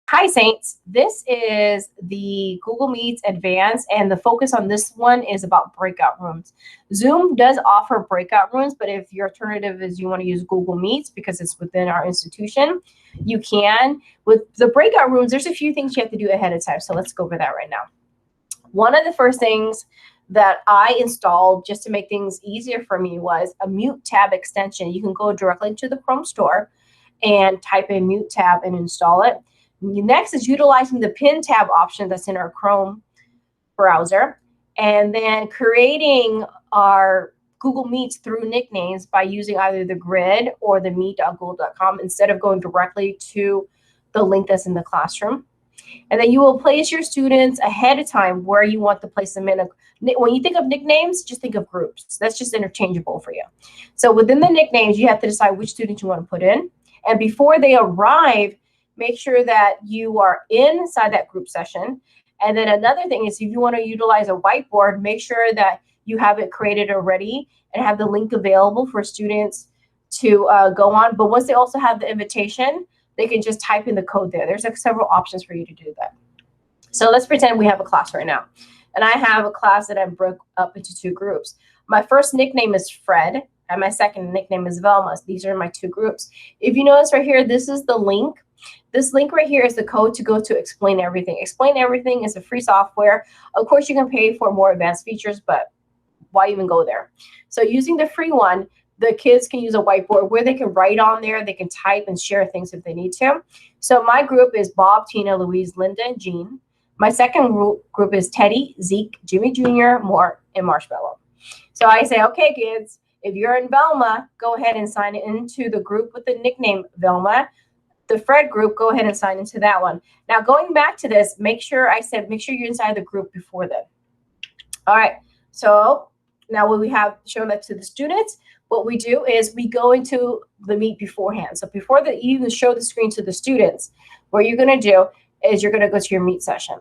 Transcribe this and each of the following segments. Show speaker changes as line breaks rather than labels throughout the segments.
Hi, Saints. This is the Google Meets Advanced, and the focus on this one is about breakout rooms. Zoom does offer breakout rooms, but if your alternative is you want to use Google Meets because it's within our institution, you can. With the breakout rooms, there's a few things you have to do ahead of time, so let's go over that right now. One of the first things that I installed just to make things easier for me was a Mute Tab extension. You can go directly to the Chrome store and type in Mute Tab and install it. Next is utilizing the Pin tab option that's in our Chrome browser, and then creating our Google Meets through nicknames by using either the grid or the meet.google.com instead of going directly to the link that's in the classroom. And then you will place your students ahead of time where you want to place them in. When you think of nicknames, just think of groups. That's just interchangeable for you. So within the nicknames, you have to decide which students you want to put in. And before they arrive, make sure that you are inside that group session. And then another thing is if you want to utilize a whiteboard, make sure that you have it created already and have the link available for students to go on. But once they also have the invitation, they can just type in the code there. There's like several options for you to do that. So let's pretend we have a class right now. And I have a class that I broke up into two groups. My first nickname is Fred, and my second nickname is Velma. These are my two groups. If you notice right here, this is the link. This link right here is the code to go to Explain Everything. Explain Everything is a free software. Of course, you can pay for more advanced features, but why even go there? So using the free one, the kids can use a whiteboard where they can write on there, they can type and share things if they need to. So my group is Bob, Tina, Louise, Linda, and Jean. My second group is Teddy, Zeke, Jimmy Jr., Mort, and Marshmallow. So I say, okay, kids, if you're in Velma, go ahead and sign into the group with the nickname Velma. The Fred group, go ahead and sign into that one. Now, going back to this, make sure you're inside the group before then. All right, so now when we have shown that to the students, what we do is we go into the Meet beforehand. So before you even show the screen to the students, what you're going to do is you're going to go to your Meet session.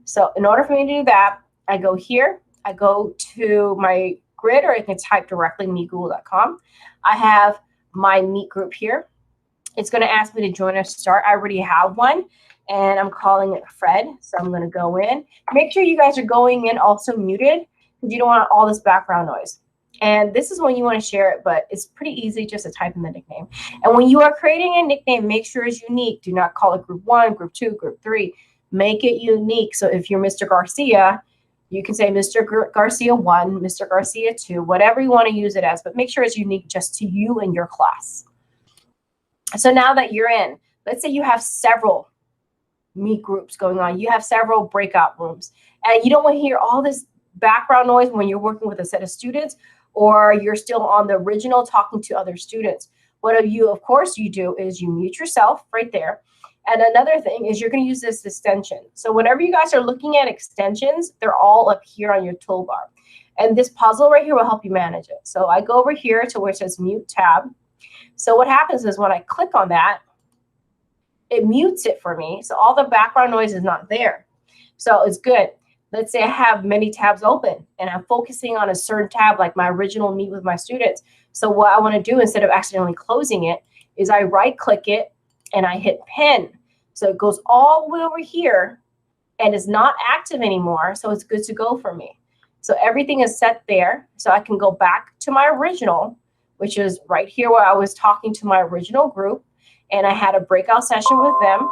So in order for me to do that, I go here, I go to my grid, or I can type directly meetgoogle.com. I have my Meet group here. It's going to ask me to join or start. I already have one, and I'm calling it Fred. So I'm going to go in. Make sure you guys are going in also muted, because you don't want all this background noise. And this is when you want to share it, but it's pretty easy just to type in the nickname. And when you are creating a nickname, make sure it's unique. Do not call it group 1, group 2, group 3. Make it unique. So if you're Mr. Garcia, you can say Mr. Garcia 1, Mr. Garcia 2, whatever you want to use it as, but make sure it's unique just to you and your class. So now that you're in, let's say you have several Meet groups going on. You have several breakout rooms, and you don't want to hear all this background noise when you're working with a set of students, or you're still on the original talking to other students. What you, of course, you do is you mute yourself right there. And another thing is you're going to use this extension. So whenever you guys are looking at extensions, they're all up here on your toolbar. And this puzzle right here will help you manage it. So I go over here to where it says Mute Tab. So what happens is when I click on that, it mutes it for me. So all the background noise is not there. So it's good. Let's say I have many tabs open and I'm focusing on a certain tab, like my original Meet with my students. So what I want to do instead of accidentally closing it is I right click it and I hit pin. So it goes all the way over here and is not active anymore. So it's good to go for me. So everything is set there. So I can go back to my original, which is right here where I was talking to my original group. And I had a breakout session with them.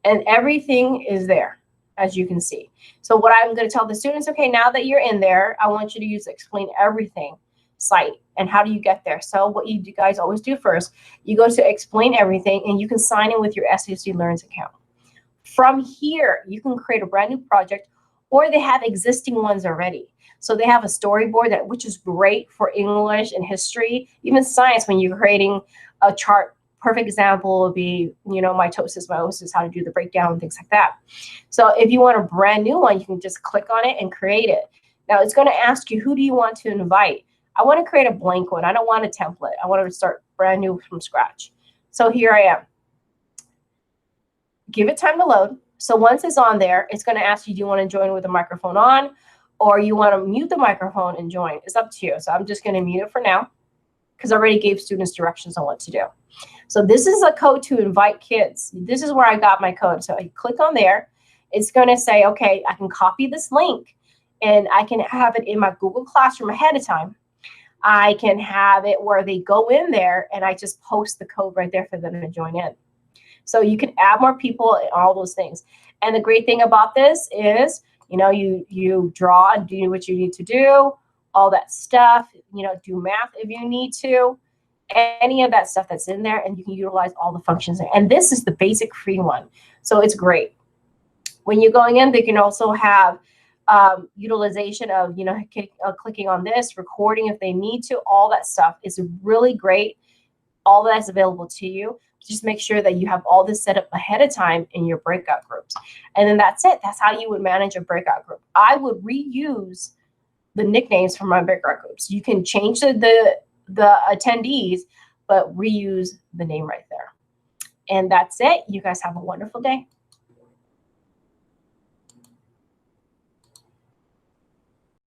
And everything is there, as you can see. So what I'm going to tell the students, okay, now that you're in there, I want you to use Explain Everything site. And how do you get there? So what you guys always do first, you go to Explain Everything, and you can sign in with your SAC Learns account. From here, you can create a brand new project, or they have existing ones already. So they have a storyboard, which is great for English and history, even science when you're creating a chart. Perfect example would be, mitosis, meiosis, how to do the breakdown, things like that. So if you want a brand new one, you can just click on it and create it. Now it's going to ask you, who do you want to invite? I want to create a blank one. I don't want a template. I want to start brand new from scratch. So here I am. Give it time to load. So once it's on there, it's going to ask you, do you want to join with the microphone on, or you want to mute the microphone and join? It's up to you. So I'm just going to mute it for now. because I already gave students directions on what to do. So this is a code to invite kids. This is where I got my code. So I click on there. It's going to say, okay, I can copy this link and I can have it in my Google Classroom ahead of time. I can have it where they go in there and I just post the code right there for them to join in. So you can add more people and all those things. And the great thing about this is, you know, you draw and do what you need to do, all that stuff, you know, do math if you need to, any of that stuff that's in there, and you can utilize all the functions there. And this is the basic free one. So it's great. When you're going in, they can also have utilization of, you know, clicking on this, recording if they need to, all that stuff is really great. All that's available to you. Just make sure that you have all this set up ahead of time in your breakout groups. And then that's it. That's how you would manage a breakout group. I would reuse the nicknames from my breakout groups. You can change the attendees, but reuse the name right there. And that's it. You guys have a wonderful day.